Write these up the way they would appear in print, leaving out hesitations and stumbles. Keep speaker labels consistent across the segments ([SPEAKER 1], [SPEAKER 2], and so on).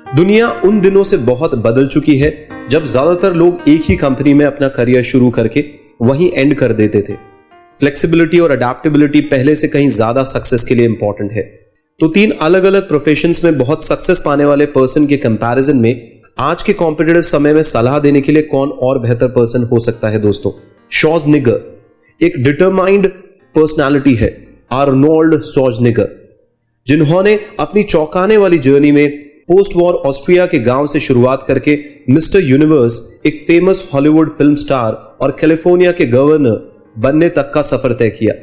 [SPEAKER 1] दुनिया उन दिनों से बहुत बदल चुकी है जब ज्यादातर लोग एक ही कंपनी में अपना करियर शुरू करके वहीं एंड कर देते थे। फ्लेक्सिबिलिटी और अडेप्टेबिलिटी पहले से कहीं ज्यादा सक्सेस के लिए इंपॉर्टेंट है। तो 3 अलग अलग प्रोफेशंस में बहुत सक्सेस पाने वाले पर्सन के कंपैरिजन में आज के कॉम्पिटिटिव समय में सलाह देने के लिए कौन और बेहतर पर्सन हो सकता है दोस्तों? श्वार्ज़नेगर एक डिटरमाइंड पर्सनालिटी है, आर्नोल्ड श्वार्ज़नेगर, जिन्होंने अपनी चौंकाने वाली जर्नी में पोस्ट वॉर ऑस्ट्रिया के गांव से शुरुआत करके मिस्टर यूनिवर्स, एक फेमस हॉलीवुड फिल्म स्टार और कैलिफोर्निया के गवर्नर बनने तक का सफर तय किया।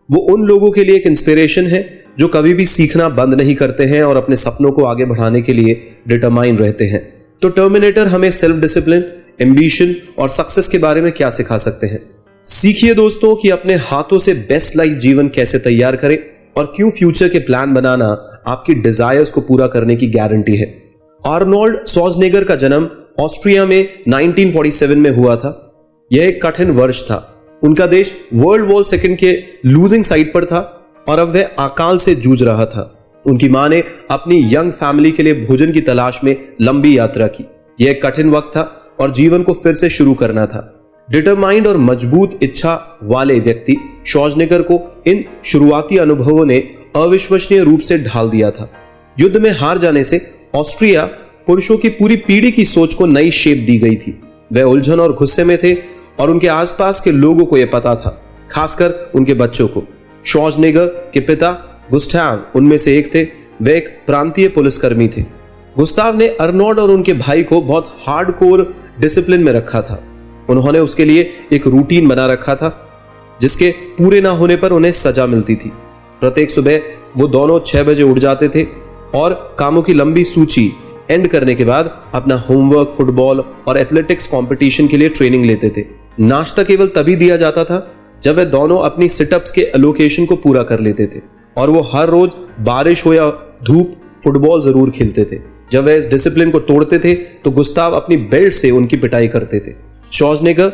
[SPEAKER 1] वो उन लोगों के लिए एक इंस्पिरेशन है जो कभी भी सीखना बंद नहीं करते हैं और अपने सपनों को आगे बढ़ाने के लिए डिटरमाइन रहते हैं। तो टर्मिनेटर हमें सेल्फ डिसिप्लिन, एम्बिशन और सक्सेस के बारे में क्या सिखा सकते हैं? सीखिए दोस्तों कि अपने हाथों से बेस्ट लाइफ जीवन कैसे तैयार करें और क्यों फ्यूचर के प्लान बनाना आपकी डिजायर्स को पूरा करने की गारंटी है। आर्नोल्ड श्वार्ज़नेगर का जन्म ऑस्ट्रिया में 1947 में हुआ था। यह एक कठिन वर्ष था। उनका देश वर्ल्ड वॉर सेकंड के लूजिंग साइड पर था और अब वह अकाल से जूझ रहा था। उनकी मां ने अपनी यंग फैमिली के लिए भोजन की तलाश में लंबी यात्रा की। यह एक कठिन वक्त था और जीवन को फिर से शुरू करना था। डिटरमाइंड और मजबूत इच्छा वाले व्यक्ति श्वार्ज़नेगर को इन शुरुआती अनुभवों ने अविश्वसनीय रूप से ढाल दिया था। युद्ध में हार जाने से ऑस्ट्रिया पुरुषों की पूरी पीढ़ी की सोच को नई शेप दी गई थी। वे उलझन और गुस्से में थे और उनके आसपास के लोगों को यह पता था, खासकर उनके बच्चों को। श्वार्ज़नेगर के पिता गुस्ताव उनमें से एक थे। वे एक प्रांतीय पुलिसकर्मी थे। गुस्ताव ने अर्नोल्ड और उनके भाई को बहुत हार्डकोर डिसिप्लिन में रखा था। उन्होंने उसके लिए एक रूटीन बना रखा था जिसके पूरे ना होने पर उन्हें सजा मिलती थी। प्रत्येक सुबह वो दोनों 6 बजे उठ जाते थे और कामों की लंबी सूची एंड करने के बाद अपना होमवर्क, फुटबॉल और एथलेटिक्स कंपटीशन के लिए ट्रेनिंग लेते थे। नाश्ता केवल तभी दिया जाता था जब वे दोनों अपनी सिटअप्स के एलोकेशन को पूरा कर लेते थे और वो हर रोज बारिश हो या धूप फुटबॉल जरूर खेलते थे। जब वे इस डिसिप्लिन को तोड़ते थे तो गुस्ताव अपनी बेल्ट से उनकी पिटाई करते थे। श्वार्ज़नेगर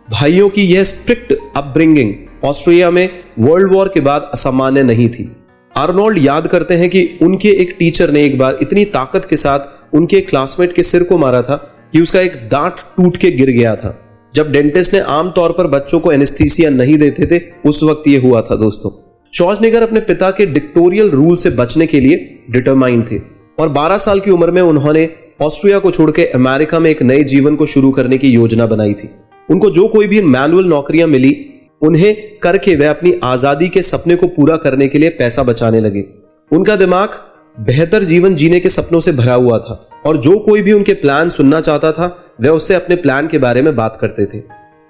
[SPEAKER 1] भाइयों की यह स्ट्रिक्ट अपब्रिंगिंग ऑस्ट्रिया में वर्ल्ड वॉर के बाद असामान्य नहीं थी। आर्नोल्ड याद करते हैं कि उनके एक टीचर ने एक बार इतनी ताकत के साथ उनके क्लासमेट के सिर को मारा था कि उसका एक दांत टूट के गिर गया था। जब डेंटिस्ट ने आमतौर पर बच्चों को एनेस्थीसिया नहीं देते थे, उस वक्त ये हुआ था दोस्तों। श्वार्ज़नेगर अपने पिता के डिक्टोरियल रूल से बचने के लिए डिटरमाइंड थे और 12 साल की उम्र में उन्होंने ऑस्ट्रिया को छोड़ के अमेरिका में एक नए जीवन को शुरू करने की योजना बनाई थी। उनको जो कोई भी मैनुअल नौकरियां मिली उन्हें करके वे अपनी आजादी के सपने को पूरा करने के लिए पैसा बचाने लगे। उनका दिमाग बेहतर जीवन जीने के सपनों से भरा हुआ था और जो कोई भी उनके प्लान सुनना चाहता था वे उससे अपने प्लान के बारे में बात करते थे।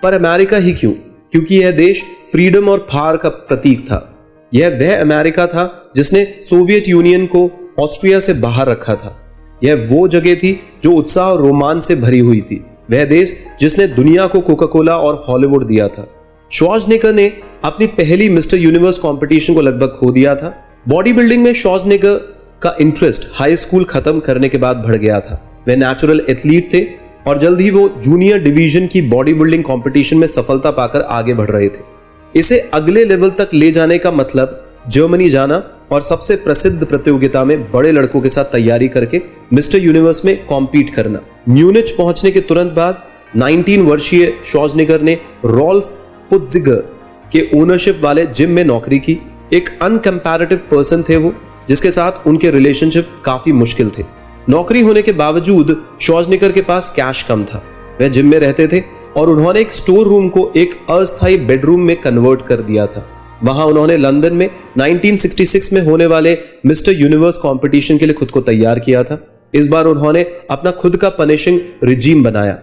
[SPEAKER 1] पर अमेरिका ही क्यों? क्योंकि यह देश फ्रीडम और पावर का प्रतीक था। यह वह अमेरिका था जिसने सोवियत यूनियन को ऑस्ट्रिया से बाहर रखा था। यह वो जगह थी जो उत्साह और रोमांच से भरी हुई थी। वह देश जिसने दुनिया को कोका कोला और हॉलीवुड दिया था। श्वार्ज़नेगर ने अपनी पहली मिस्टर यूनिवर्स कंपटीशन को लगभग खो दिया था। बॉडी बिल्डिंग में श्वार्ज़नेगर का इंटरेस्ट हाई स्कूल खत्म करने के बाद बढ़ गया था। वे नेचुरल एथलीट थे और जल्द ही वो जूनियर डिवीजन की बॉडी बिल्डिंग कंपटीशन में सफलता पाकर आगे बढ़ रहे थे। इसे अगले लेवल तक ले जाने का मतलब जर्मनी जाना और सबसे प्रसिद्ध प्रतियोगिता में बड़े लड़कों के साथ तैयारी करके मिस्टर यूनिवर्स में कॉम्पीट करना। म्यूनिच पहुंचने के तुरंत बाद 19 वर्षीय श्वार्ज़नेगर ने रॉल्फ पुत्ज़िगर के ओनरशिप वाले जिम में नौकरी की। एक अनकंपैरेटिव पर्सन थे वो, जिसके साथ उनके रिलेशनशिप काफी मुश्किल थे। नौकरी होने के बावजूद श्वार्ज़नेगर के पास कैश कम था। वह जिम में रहते थे और उन्होंने एक स्टोर रूम को एक अस्थायी बेडरूम में कन्वर्ट कर दिया था। वहां उन्होंने लंदन में 1966 में होने वाले मिस्टर यूनिवर्स कंपटीशन के लिए खुद को तैयार किया था। इस बार उन्होंने अपना खुद का पनिशिंग रिजीम बनाया।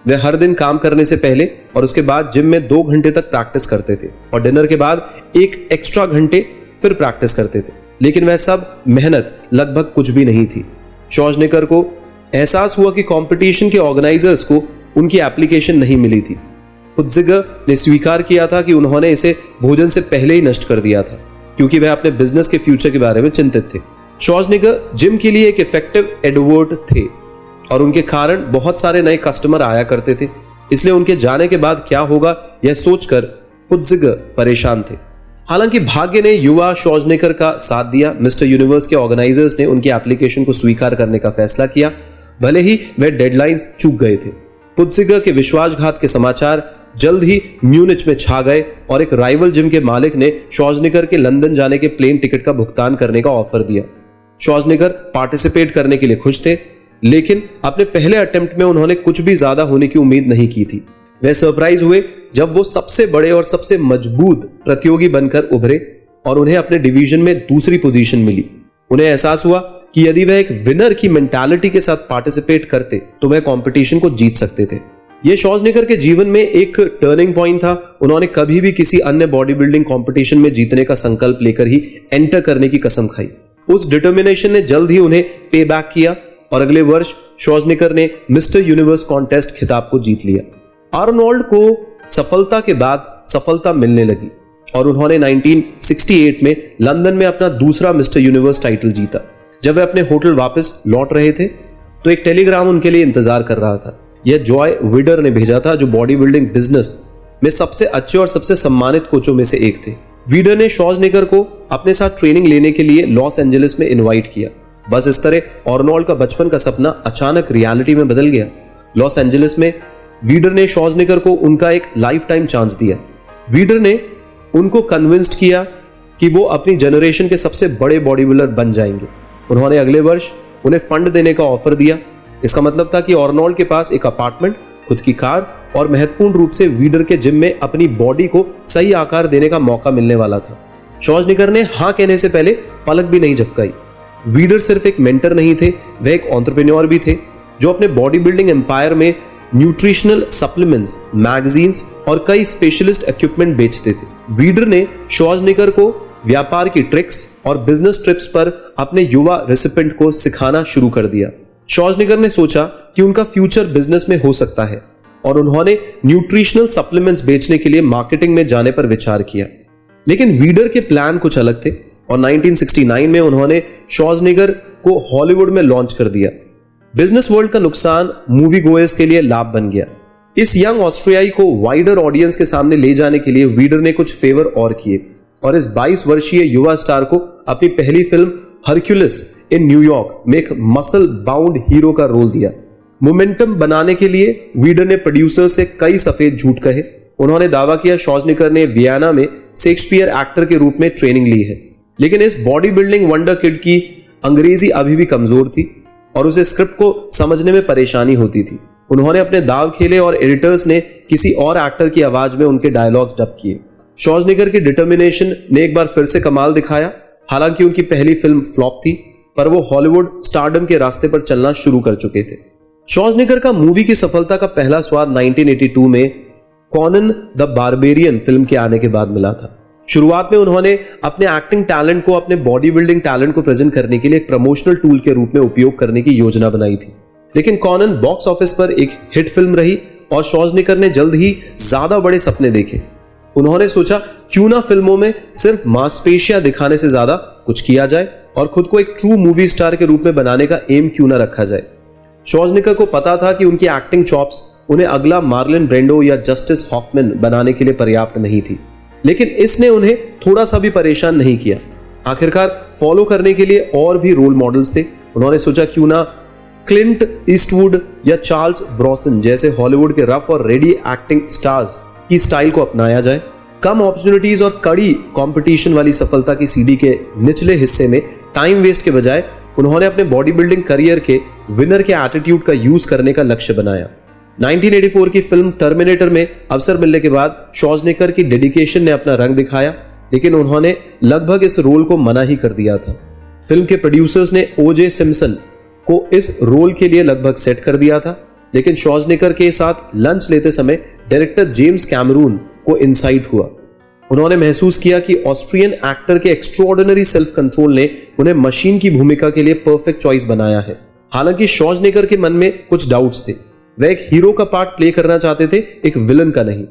[SPEAKER 1] वे हर दिन काम करने से पहले और उसके बाद जिम में 2 घंटे तक प्रैक्टिस करते थे और डिनर के बाद 1 एक्स्ट्रा घंटे फिर प्रैक्टिस करते थे। लेकिन वह सब मेहनत लगभग कुछ भी नहीं थी। श्वार्ज़नेगर को एहसास हुआ कि कंपटीशन के ऑर्गेनाइजर्स को उनकी एप्लीकेशन नहीं मिली थी। पुत्ज़िगर ने स्वीकार किया था कि उन्होंने इसे भोजन से पहले ही नष्ट कर दिया था, क्योंकि वह अपने बिजनेस के फ्यूचर के बारे में चिंतित थे। श्वार्ज़नेगर जिम के लिए एक इफेक्टिव एडवर्ट थे और उनके कारण बहुत सारे नए कस्टमर आया करते थे। इसलिए उनके जाने के बाद क्या होगा यह सोचकर पुत्ज़िगर परेशान थे। हालांकि भाग्य ने युवा श्वार्ज़नेगर का साथ दिया। मिस्टर यूनिवर्स के ऑर्गेनाइजर्स ने उनकी एप्लीकेशन को स्वीकार करने का फैसला किया, भले ही वे डेडलाइंस चूक गए थे। पुत्जिगर के विश्वासघात के समाचार जल्द ही म्यूनिच में छा गए और एक राइवल जिम के मालिक ने श्वार्ज़नेगर के लंदन जाने के प्लेन टिकट का भुगतान करने का ऑफर दिया। श्वार्ज़नेगर पार्टिसिपेट करने के लिए खुश थे, लेकिन अपने पहले अटेम्प्ट में उन्होंने कुछ भी ज्यादा होने की उम्मीद नहीं की थी। वे सरप्राइज हुए जब वो सबसे बड़े और सबसे मजबूत प्रतियोगी बनकर उभरे और उन्हें अपने डिवीजन में दूसरी पोजीशन मिली। उन्हें एहसास हुआ कि यदि वह एक विनर की मेंटालिटी के साथ पार्टिसिपेट करते तो वह कंपटीशन को जीत सकते थे। यह श्वार्ज़नेगर के जीवन में एक टर्निंग पॉइंट था। उन्होंने कभी भी किसी अन्य बॉडी बिल्डिंग कॉम्पिटिशन में जीतने का संकल्प लेकर ही एंटर करने की कसम खाई। उस डिटर्मिनेशन ने जल्द ही उन्हें पे बैक किया और अगले वर्ष श्वार्ज़नेगर ने मिस्टर यूनिवर्स कॉन्टेस्ट खिताब को जीत लिया। आर्नोल्ड को सफलता के बाद सफलता मिलने लगी और उन्होंने 1968 में लंदन में अपना दूसरा मिस्टर यूनिवर्स टाइटल जीता। जब वे अपने होटल वापस लौट रहे थे तो एक टेलीग्राम उनके लिए इंतजार कर रहा था। यह जॉय विडर ने भेजा था, जो बॉडी बिल्डिंग बिजनेस में सबसे अच्छे और सबसे सम्मानित कोचों में से एक थे। विडर ने श्वार्ज़नेगर को अपने साथ ट्रेनिंग लेने के लिए लॉस एंजलिस में इनवाइट किया। बस इस तरह आर्नोल्ड का बचपन का सपना अचानक रियलिटी में बदल गया। लॉस एंजलिस में विडर ने श्वार्ज़नेगर को उनका एक लाइफ टाइम चांस दिया। विडर ने उनको कन्विंस्ड किया कि वो अपनी जनरेशन के सबसे बड़े बॉडी बिल्डर बन जाएंगे। उन्होंने अगले वर्ष उन्हें फंड देने का ऑफर दिया। इसका मतलब था कि आर्नोल्ड के पास एक अपार्टमेंट, खुद की कार और महत्वपूर्ण रूप से विडर के जिम में अपनी बॉडी को सही आकार देने का मौका मिलने वाला था। श्वार्ज़नेगर ने हाँ कहने से पहले पलक भी नहीं झपकाई। विडर सिर्फ एक मेंटर नहीं थे, वे एक एंटरप्रेन्योर भी थे जो अपने बॉडी बिल्डिंग एम्पायर में न्यूट्रिशनल सप्लीमेंट्स, मैगजीन्स और कई स्पेशलिस्ट इक्विपमेंट बेचते थे। विडर ने श्वार्ज़नेगर को व्यापार की ट्रिक्स और बिजनेस ट्रिप्स पर अपने युवा रेसिपेंट को सिखाना शुरू कर दिया। श्वार्ज़नेगर ने सोचा कि उनका फ्यूचर बिजनेस में हो सकता है और उन्होंने न्यूट्रिशनल सप्लीमेंट्स बेचने के लिए मार्केटिंग में जाने पर विचार किया। लेकिन विडर के प्लान कुछ अलग थे और 1969 में उन्होंने श्वार्ज़नेगर को हॉलीवुड में लॉन्च कर दिया। बिजनेस वर्ल्ड का नुकसान मूवी गोयर्स के लिए लाभ बन गया। इस यंग ऑस्ट्रियाई को वाइडर ऑडियंस के सामने ले जाने के लिए विडर ने कुछ फेवर और किए और इस 22 वर्षीय युवा स्टार को अपनी पहली फिल्म हरक्यूलिस इन न्यूयॉर्क में एक मसल बाउंड हीरो का रोल दिया। मोमेंटम बनाने के लिए विडर ने प्रोड्यूसर से कई सफेद झूठ कहे। उन्होंने दावा किया श्वार्ज़नेगर ने वियना में शेक्सपियर एक्टर के रूप में ट्रेनिंग ली है, लेकिन इस बॉडी बिल्डिंग वंडर किड की अंग्रेजी अभी भी कमजोर थी और उसे स्क्रिप्ट को समझने में परेशानी होती थी। उन्होंने अपने दाव खेले और एडिटर्स ने किसी और एक्टर की आवाज में उनके डायलॉग्स डब किए। श्वार्ज़नेगर की डिटर्मिनेशन ने एक बार फिर से कमाल दिखाया। हालांकि उनकी पहली फिल्म फ्लॉप थी, पर वो हॉलीवुड स्टारडम के रास्ते पर चलना शुरू कर चुके थे। श्वार्ज़नेगर का मूवी की सफलता का पहला स्वाद 1982 में कॉनन द बारबेरियन फिल्म के आने के बाद मिला था। शुरुआत में उन्होंने अपने एक्टिंग टैलेंट को अपने बॉडी बिल्डिंग टैलेंट को प्रेजेंट करने के लिए एक प्रमोशनल टूल के रूप में उपयोग करने की योजना बनाई थी, लेकिन कॉनन बॉक्स ऑफिस पर एक हिट फिल्म रही और श्वार्ज़नेगर ने जल्द ही ज्यादा बड़े सपने देखे। उन्होंने सोचा क्यों ना फिल्मों में सिर्फ मांसपेशियां दिखाने से ज्यादा कुछ किया जाए और खुद को एक ट्रू मूवी स्टार के रूप में बनाने का एम क्यों ना रखा जाए। श्वार्ज़नेगर को पता था कि उनकी एक्टिंग चॉप्स उन्हें अगला मार्लन ब्रेंडो या जस्टिस हॉफमैन बनाने के लिए पर्याप्त नहीं थी, लेकिन इसने उन्हें थोड़ा सा भी परेशान नहीं किया। आखिरकार फॉलो करने के लिए और भी रोल मॉडल्स थे। उन्होंने सोचा क्यों ना क्लिंट ईस्टवुड या चार्ल्स ब्रॉसन जैसे हॉलीवुड के रफ और रेडी एक्टिंग स्टार्स की स्टाइल को अपनाया जाए। कम अपॉर्चुनिटीज और कड़ी कंपटीशन वाली सफलता की सीढ़ी के निचले हिस्से में टाइम वेस्ट के बजाय उन्होंने अपने बॉडी बिल्डिंग करियर के विनर के एटीट्यूड का यूज करने का लक्ष्य बनाया। 1984 की फिल्म टर्मिनेटर में अवसर मिलने के बाद श्वार्ज़नेगर की डेडिकेशन ने अपना रंग दिखाया, लेकिन उन्होंने लगभग इस रोल को मना ही कर दिया था। फिल्म के प्रोड्यूसर्स ने ओजे सिम्पसन को इस रोल के लिए लगभग सेट कर दिया था, लेकिन श्वार्ज़नेगर के साथ लंच लेते समय डायरेक्टर जेम्स कैमरून को इंसाइट हुआ। उन्होंने महसूस किया कि ऑस्ट्रियन एक्टर के एक्स्ट्राऑर्डिनरी सेल्फ कंट्रोल ने उन्हें मशीन की भूमिका के लिए परफेक्ट चॉइस बनाया है। हालांकि श्वार्ज़नेगर के मन में कुछ डाउट्स थे। वे एक हीरो का पार्ट प्ले करना चाहते थे, एक विलन का नहीं।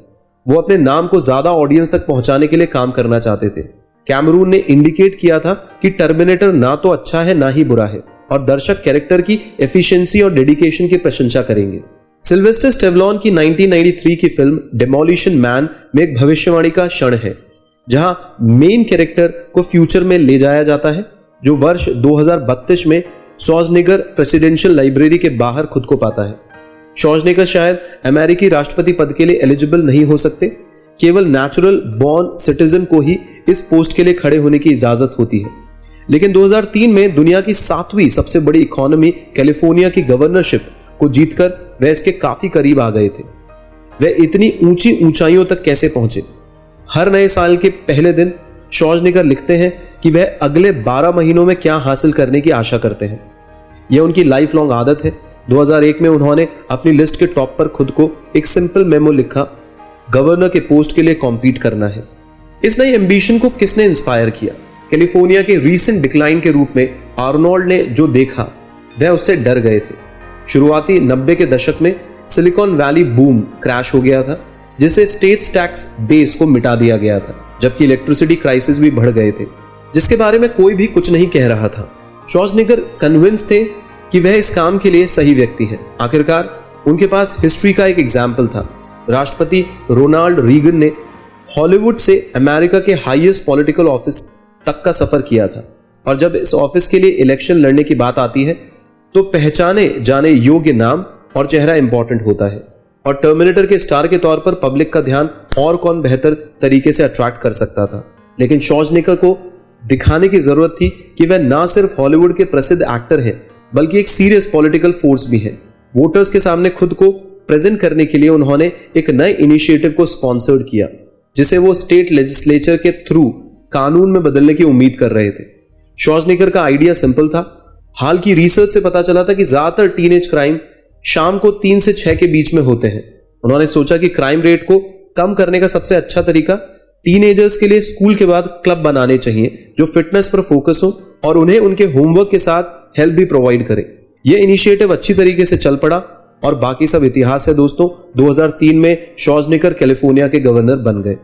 [SPEAKER 1] वो अपने नाम को ज्यादा ऑडियंस तक पहुंचाने के लिए काम करना चाहते थे। कैमरून ने इंडिकेट किया था कि टर्मिनेटर ना तो अच्छा है ना ही बुरा है और दर्शक कैरेक्टर की एफिशिएंसी और डेडिकेशन की प्रशंसा करेंगे। सिल्वेस्टर स्टेवलॉन की 1993 की फिल्म डेमोलिशन मैन में एक भविष्यवाणी का क्षण है। जहां मेन कैरेक्टर को फ्यूचर में ले जाया जाता है, जो वर्ष 2032 में श्वार्ज़नेगर प्रेसिडेंशियल लाइब्रेरी के बाहर खुद को पाता है। श्वार्ज़नेगर शायद अमेरिकी राष्ट्रपति पद के लिए एलिजिबल नहीं हो सकते, केवल नेचुरल बॉर्न सिटीजन को ही इस पोस्ट के लिए खड़े होने की इजाजत होती है। लेकिन 2003 में दुनिया की 7वीं सबसे बड़ी इकोनॉमी कैलिफोर्निया की गवर्नरशिप को जीतकर वह इसके काफी करीब आ गए थे। वह इतनी ऊंची ऊंचाइयों तक कैसे पहुंचे? हर नए साल के पहले दिन श्वार्ज़नेगर लिखते हैं कि वह अगले 12 महीनों में क्या हासिल करने की आशा करते हैं। यह उनकी लाइफ लॉन्ग आदत है। 2001 में उन्होंने अपनी लिस्ट के टॉप पर खुद को एक सिंपल मेमो लिखा, गवर्नर के पोस्ट के लिए कॉम्पीट करना है। इस नई एम्बिशन को किसने इंस्पायर किया? कैलिफोर्निया के रीसेंट डिक्लाइन के रूप में आर्नोल्ड ने जो देखा वह उससे डर गए थे। शुरुआती 90 के दशक में सिलिकॉन वैली बूम क्रैश हो गया था, जिससे स्टेट्स टैक्स बेस को मिटा दिया गया था, जबकि इलेक्ट्रिसिटी क्राइसिस भी बढ़ गए थे, जिसके बारे में कोई भी कुछ नहीं कह रहा था। श्वार्ज़नेगर कन्विंस थे कि वह इस काम के लिए सही व्यक्ति है। आखिरकार उनके पास हिस्ट्री का एक एग्जाम्पल था। राष्ट्रपति रोनाल्ड रीगन ने हॉलीवुड से अमेरिका के हाईएस्ट पॉलिटिकल ऑफिस तक का सफर किया था, और जब इस ऑफिस के लिए इलेक्शन लड़ने की बात आती है तो पहचाने जाने योग्य नाम और चेहरा इंपॉर्टेंट होता है। और टर्मिनेटर के स्टार के तौर पर पब्लिक का ध्यान और कौन बेहतर तरीके से अट्रैक्ट कर सकता था। लेकिन श्वार्ज़नेगर को दिखाने की जरूरत थी कि वह ना सिर्फ हॉलीवुड के प्रसिद्ध एक्टर हैं, बल्कि एक सीरियस पॉलिटिकल फोर्स भी है। वोटर्स के सामने खुद को प्रेजेंट करने के लिए उन्होंने एक नए इनिशिएटिव को स्पॉन्सर्ड किया, जिसे वो स्टेट लेजिस्लेचर के थ्रू कानून में बदलने की उम्मीद कर रहे थे। श्वार्ज़नेगर का आइडिया सिंपल था। हाल की रिसर्च से पता चला था कि ज्यादातर टीनेज क्राइम शाम को 3 से 6 के बीच में होते हैं। उन्होंने सोचा कि क्राइम रेट को कम करने का सबसे अच्छा तरीका टीनेजर्स के लिए स्कूल के बाद क्लब बनाने चाहिए जो फिटनेस पर फोकस हो और उन्हें उनके होमवर्क के साथ हेल्प भी प्रोवाइड करे। यह इनिशिएटिव अच्छी तरीके से चल पड़ा और बाकी सब इतिहास है दोस्तों। 2003 में श्वार्ज़नेगर कैलिफोर्निया के गवर्नर बन गए।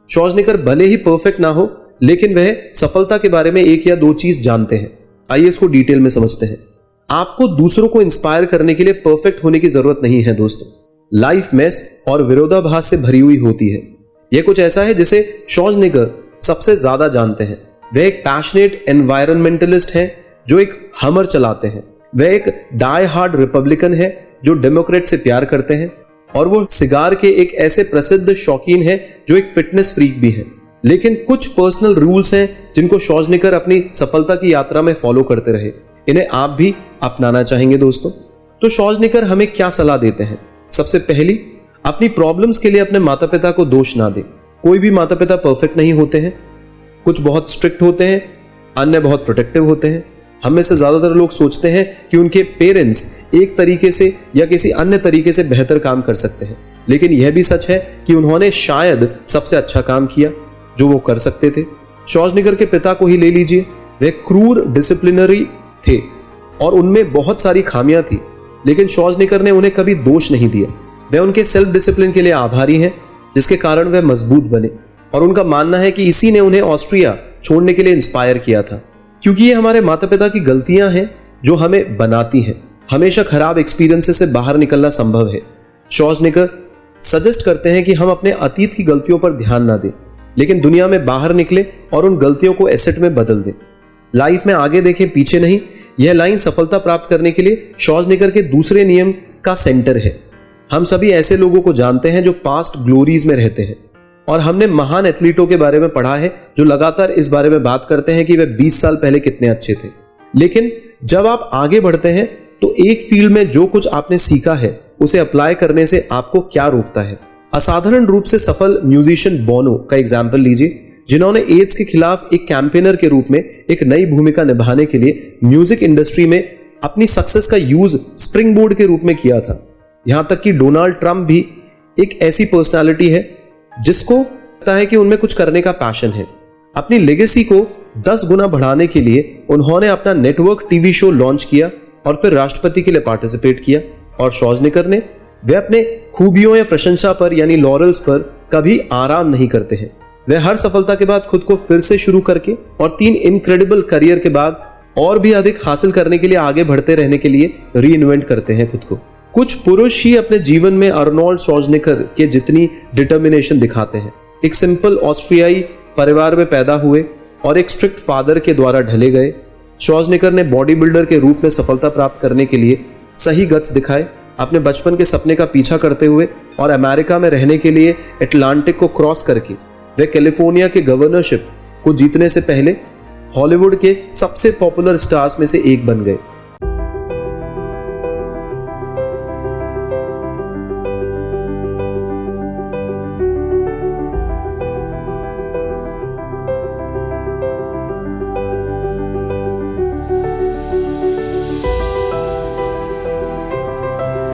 [SPEAKER 1] श्वार्ज़नेगर भले ही परफेक्ट ना हो, लेकिन वह सफलता के बारे में एक या दो चीज जानते हैं। आइए इसको डिटेल में समझते हैं। आपको दूसरों को इंस्पायर करने के लिए परफेक्ट होने की जरूरत नहीं है दोस्तों। लाइफ मेस और विरोधाभास से भरी हुई होती है। यह कुछ ऐसा है जिसे श्वार्ज़नेगर सबसे ज्यादा जानते हैं। वह एक पैशनेट एनवायरमेंटलिस्ट हैं जो एक हमर चलाते हैं। वह एक डाई हार्ड रिपब्लिकन है जो डेमोक्रेट से प्यार करते हैं, और वो सिगार के एक ऐसे प्रसिद्ध शौकीन है जो एक फिटनेस फ्रीक भी है। लेकिन कुछ पर्सनल रूल्स हैं जिनको श्वार्ज़नेगर अपनी सफलता की यात्रा में फॉलो करते रहे। इन्हें आप भी अपनाना चाहेंगे दोस्तों। तो श्वार्ज़नेगर हमें क्या सलाह देते हैं? सबसे पहली, अपनी प्रॉब्लम्स के लिए अपने माता पिता को दोष ना दें। कोई भी माता पिता परफेक्ट नहीं होते हैं। कुछ बहुत स्ट्रिक्ट होते हैं, अन्य बहुत प्रोटेक्टिव होते हैं। हम में से ज्यादातर लोग सोचते हैं कि उनके पेरेंट्स एक तरीके से या किसी अन्य तरीके से बेहतर काम कर सकते हैं, लेकिन यह भी सच है कि उन्होंने शायद सबसे अच्छा काम किया जो वो कर सकते थे। श्वार्ज़नेगर के पिता को ही ले लीजिए। वे क्रूर डिसिप्लिनरी थे और उनमें बहुत सारी खामियां थी, लेकिन श्वार्ज़नेगर ने उन्हें कभी दोष नहीं दिया। वे उनके सेल्फ डिसिप्लिन के लिए आभारी हैं, जिसके कारण वे मजबूत बने, और उनका मानना है कि इसी ने उन्हें ऑस्ट्रिया छोड़ने के लिए इंस्पायर किया था, क्योंकि ये हमारे माता पिता की गलतियां हैं जो हमें बनाती हैं। हमेशा खराब एक्सपीरियंसेस से बाहर निकलना संभव है। श्वार्ज़नेगर सजेस्ट करते हैं कि हम अपने अतीत की गलतियों पर ध्यान ना दें, लेकिन दुनिया में बाहर निकले और उन गलतियों को एसेट में बदल दें। लाइफ में आगे देखें, पीछे नहीं। यह लाइन सफलता प्राप्त करने के लिए श्वार्ज़नेगर के दूसरे नियम का सेंटर है। हम सभी ऐसे लोगों को जानते हैं जो पास्ट ग्लोरीज में रहते हैं, और हमने महान एथलीटों के बारे में पढ़ा है जो लगातार इस बारे में बात करते हैं कि वे 20 साल पहले कितने अच्छे थे। लेकिन जब आप आगे बढ़ते हैं तो एक फील्ड में जो कुछ आपने सीखा है उसे अप्लाई करने से आपको क्या रोकता है? असाधारण रूप से सफल म्यूजिशियन बोनो का एग्जाम्पल लीजिए, जिन्होंने एड्स के खिलाफ एक कैंपेनर के रूप में एक नई भूमिका निभाने के लिए म्यूजिक इंडस्ट्री में अपनी सक्सेस का यूज स्प्रिंग बोर्ड के रूप में किया था। यहां तक कि डोनाल्ड ट्रंप भी एक ऐसी पर्सनालिटी है जिसको लगता है कि उनमें कुछ करने का पैशन है। अपनी लेगेसी को 10 गुना बढ़ाने के लिए उन्होंने अपना नेटवर्क टीवी शो लॉन्च किया और फिर राष्ट्रपति के लिए पार्टिसिपेट किया। और श्वार्ज़नेगर ने वे अपने खूबियों या प्रशंसा पर यानी लॉरेल्स पर कभी आराम नहीं करते हैं। वे हर सफलता के बाद खुद को फिर से शुरू करके और 3 इनक्रेडिबल करियर के बाद और भी अधिक हासिल करने के लिए आगे बढ़ते रहने के लिए री इन्वेंट करते हैं खुद को। कुछ पुरुष ही अपने जीवन में आर्नोल्ड श्वार्ज़नेगर के जितनी डिटर्मिनेशन दिखाते हैं। एक सिंपल ऑस्ट्रियाई परिवार में पैदा हुए और एक स्ट्रिक्ट फादर के द्वारा ढले गए। श्वार्ज़नेगर ने बॉडी बिल्डर के रूप में सफलता प्राप्त करने के लिए सही गट्स दिखाए, अपने बचपन के सपने का पीछा करते हुए और अमेरिका में रहने के लिए अटलांटिक को क्रॉस करके वे कैलिफोर्निया के गवर्नरशिप को जीतने से पहले हॉलीवुड के सबसे पॉपुलर स्टार्स में से एक बन गए।